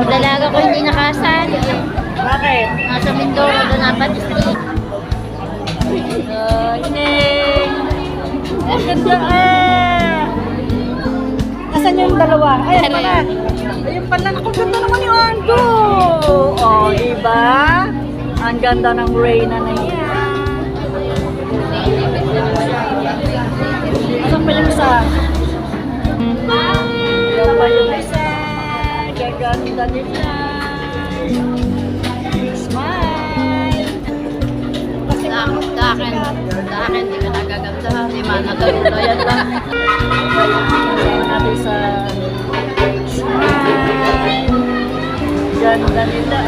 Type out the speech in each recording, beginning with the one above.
Dalaga ko hindi nakasal. Bakit? Nasa Mindoro doon dapat district. Ineng! Ang ganda Asan yung dalawa? Ayun pala. Ayun pala. Ang ganda naman yung Ando. Oh, iba? Ang ganda ng Reyna na yan. Asan pa yung isa? Ayan pa yung isa. Gaganda nila. Smile. Sa akin, hindi ka nagaganda. Di man, nagaganda lang. Natin sa smile. Ganda nila.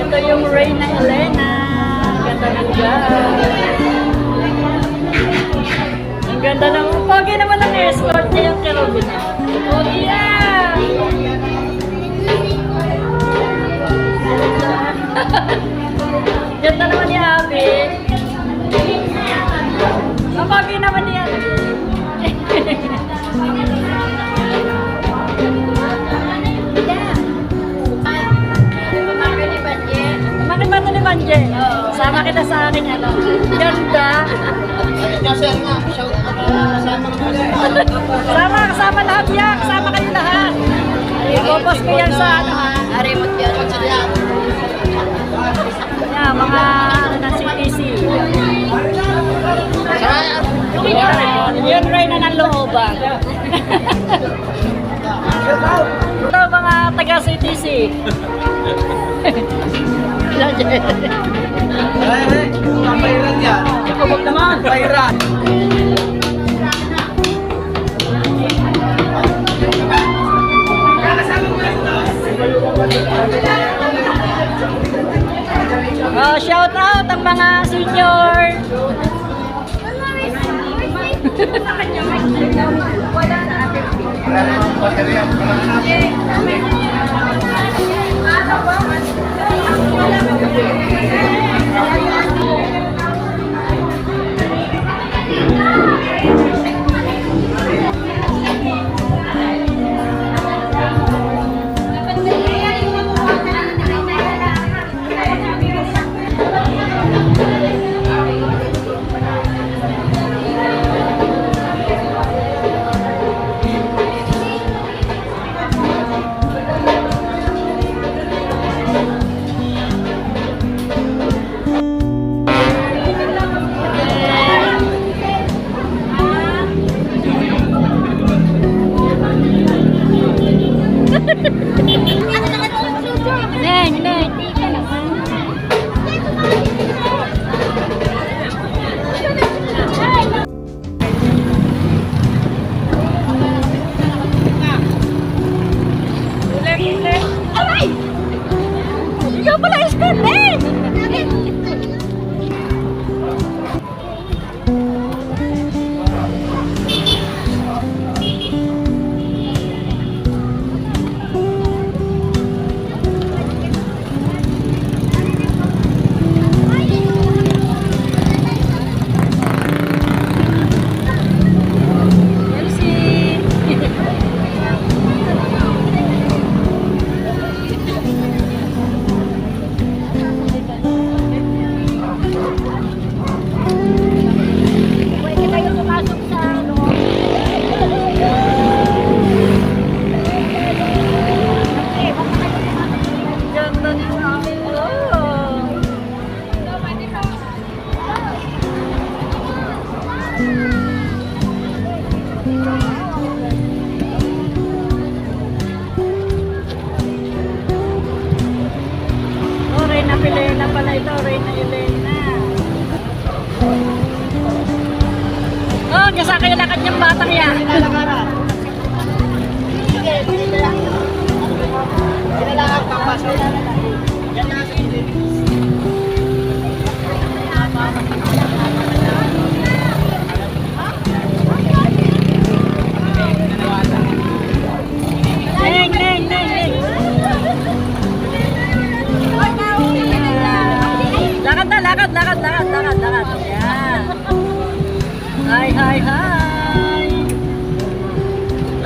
Ito yung Reyna Elena. Ganda ng ang ganda ng pogi naman ng escort niya yung Kerubin. Oh yeah! Ganda naman ni Abby. Ang pogi naman niya. Makibato ni Manje. Sama kita sa akin ano. Ganda. Kasama lahat yan. Kasama kayo lahat. Ipopos ko yan sa ano ha. Arimot yan. Yan, mga ng CTC. Yun rin na ng looban. Ito mga taga CTC. Pairan yan. Huwag naman. Pairan. Shout out ang mga senior. Wala na ating ikaw pala iskot eh! Elena pala ito, Reyna Elena. Oh, kasakay lakad niyang batang yan.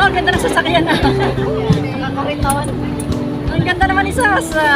ang ganda ng sasakyan na. Nakakaritawan. Ang ganda naman ni Sasa.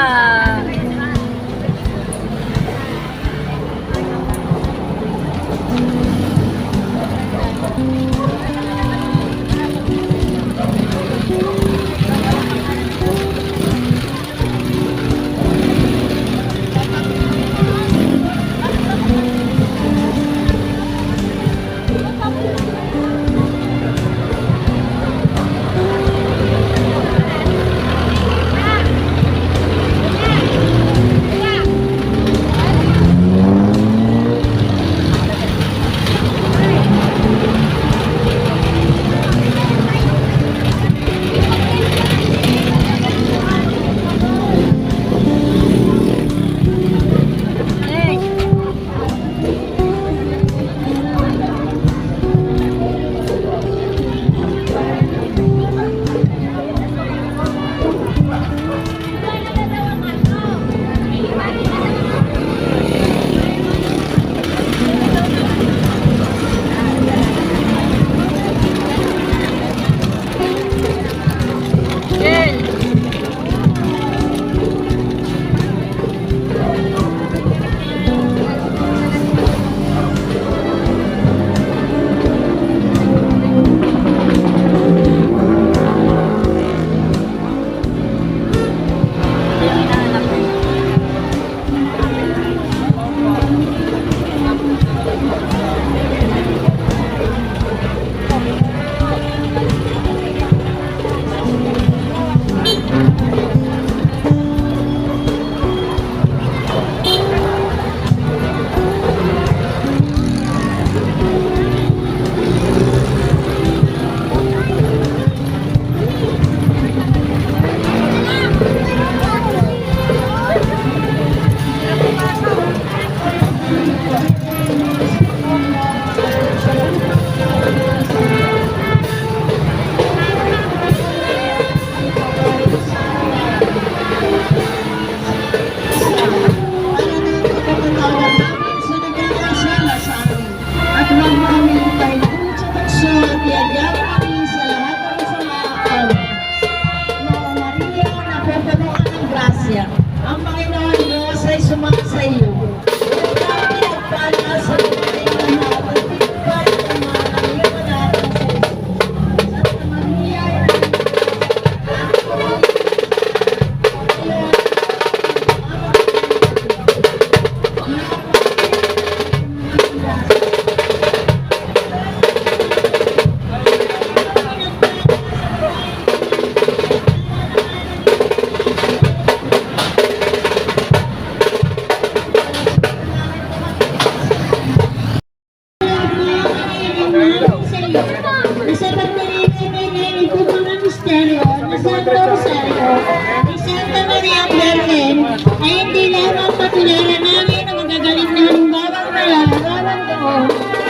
ay hindi lamang patulera namin ang magagaling na halimbawang nalalaman doon.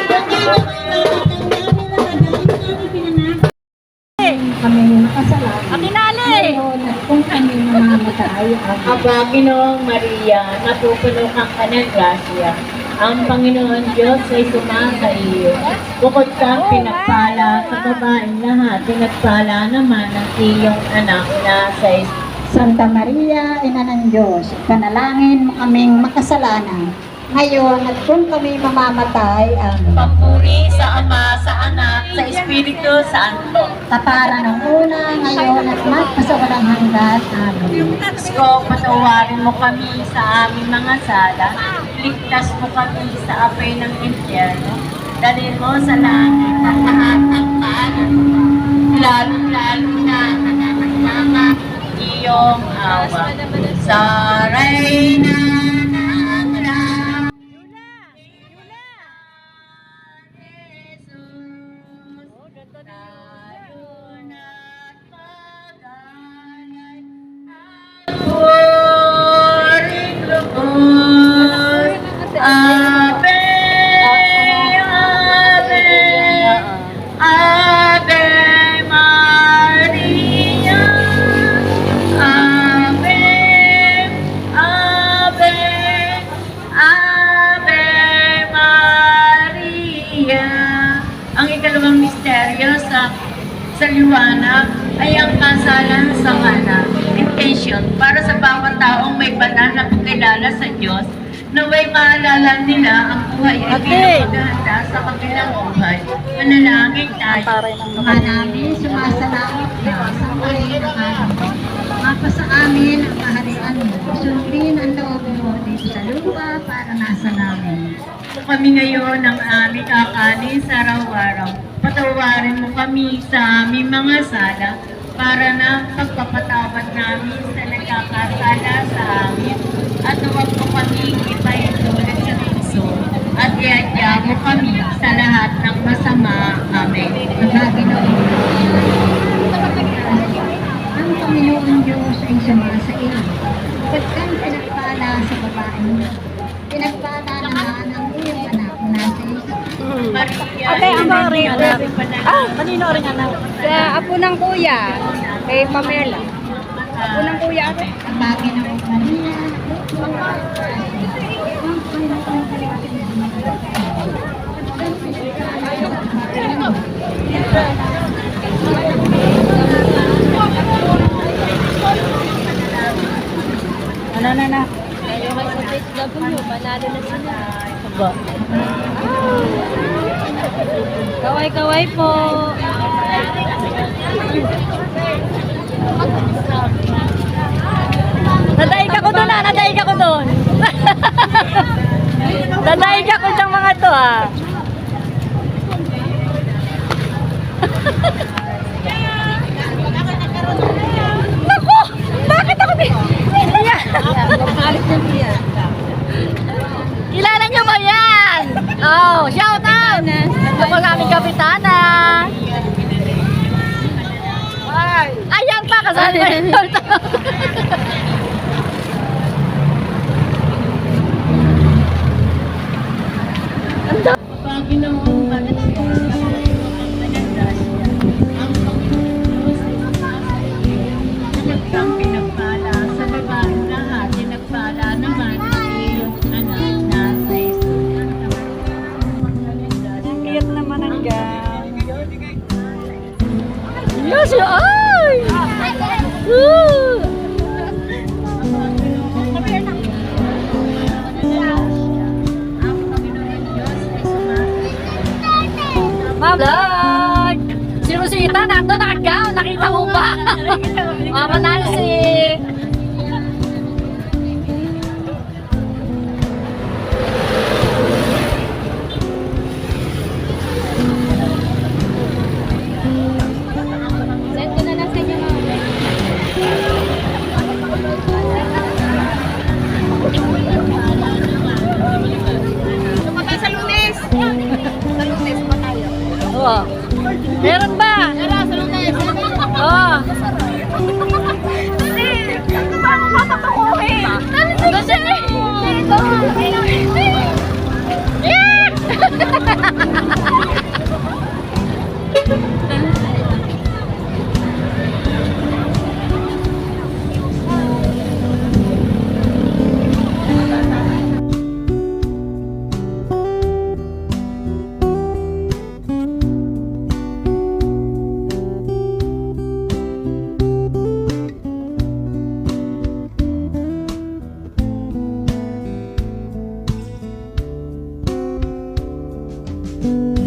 Kundi naman natatang namin ang magaling namin pinanakot. Kami makasalanan. Akinali! Ngayon at kung kami mamamatay, Aba, Ginoong Maria, natupuno kang ka ng grasya. Ang Panginoon Diyos ay sumasa iyo. Bukod kang pinagpala sa babaeng lahat, pinagpala naman ang iyong anak na sa Santa Maria, Ina ng Diyos, panalangin mo kaming makasalanan. Ngayon, at kung kami mamamatay, Papuri sa Ama, sa Anak, sa Espiritu Santo. tatara ng una, ngayon, at magpasawalang hanggan. Amen. Diyos ko, patawarin mo kami sa aming mga sala. Ligtas mo kami sa apoy ng impyerno. Dalhin mo sa langit ang lahat ng paanan. Lalo-lalo na ang iyong awa. Sa Reyna ng Lahat. Ave, Ave, Ave Maria, Ave, Ave sa liwanag ay ang kasalan sa mana, intention para sa bawat taong may banal na pagkilala sa Diyos, naway maalala nila ang buhay ay pinagdahanda sa kabilang buhay. Manalangin tayo. Ama namin, sumasalamat ka sa buhay ng aming. Mapa sa amin ang kaharian mo. Sundin ang loob mo dito sa lupa para nasa namin. Kami ngayon ang aming kakanin sa araw-araw. Patawarin mo kami sa aming mga sala para na pagpapatawad namin sa nagkakasala sa amin. At huwag mo kami ipahintulad sa puso at iadya mo kami sa lahat ng masama. Amen. Ang Panginoon Diyos ay sumasa iyo. Pagkang pinagpala sa babae mo. Pinagpala naman ang iyong anak na si Jesus. Maria, Ate, ang mga rin anak. Ah, Kanino rin anak? Sa apo ng kuya, kay Pamela. Apo ng kuya ate. Ang bagay ng Maria. Ano na? Ayaw kayo sa PSW, panalo na sila. Aba. Kaway-kaway po. Nadaig ako doon ah, nadaig ako doon. Nadaig ako sa mga to ah. Naku! Bakit ako di? Kilala niyo ba yan? Oh, shout out! Ito po namin kapitana. Ayan pa, kasali pa yun. Panginoon, Panginoon, ang Panginoon ay sumasa iyo. Huwag kang pinagpala sa babaeng lahat, pinagpala naman ang iyong anak na sa Jesus. Cute naman ang gown. Yes, you are! Woo! Ma'am Vlog! Si Rosita nandun naka-gown, nakita mo ba? Mama Nancy! Send ko na lang sa inyo, ma'am. Sa Lunes! Sa Lunes pa tayo. Oh. Meron ba? Tara, sa Lunes! Oh. Paano papatukuhin? Kasi! Thank